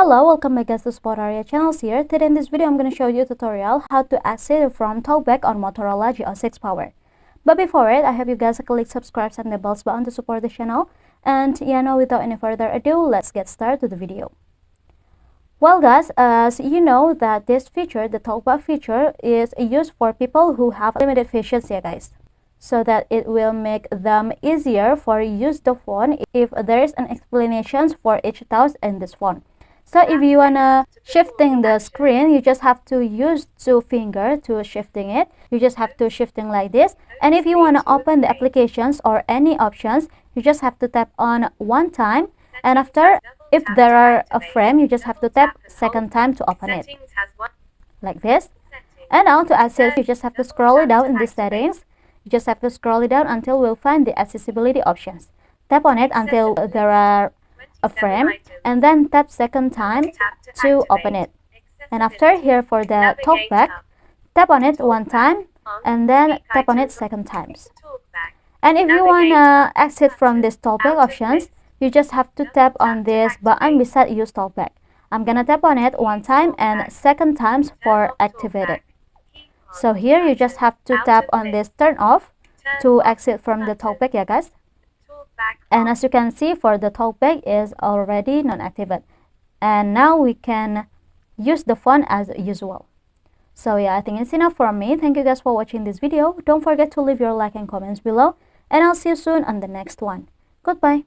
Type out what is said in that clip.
Hello, welcome back guys to Spotaria channels here. Today in this video I'm going to show you a tutorial how to exit from Talkback on Motorola G06 Power. But before it, I have you guys click subscribe and the bells button to support the channel. And without any further ado, let's get started to the video. Well guys, as you know that this feature, the Talkback feature, is used for people who have limited visions, guys. So that it will make them easier for use the phone if there is an explanation for each task in this phone. So if you wanna shifting the screen, you just have to use 2 fingers to shifting it. You just have to shifting like this. And if you wanna open the applications or any options, you just have to tap on 1 time. And after, if there are a frame, you just have to tap 2nd time to open it. Like this. And now to access, you just have to scroll it down in the settings. You just have to scroll it down until we'll find the accessibility options. Tap on it until there are a frame, and then tap 2nd time to open it. And after here for the Talkback, tap on it 1 time and then tap on it 2nd times. And if you wanna exit from this Talkback options, you just have to tap on this button beside use Talkback. I'm gonna tap on it 1 time and 2nd times for activate it. So here you just have to tap on this turn off to exit from the Talkback, guys. And as you can see, for the Talkback is already non-activated. And now we can use the phone as usual. So I think it's enough from me. Thank you guys for watching this video. Don't forget to leave your like and comments below. And I'll see you soon on the next one. Goodbye.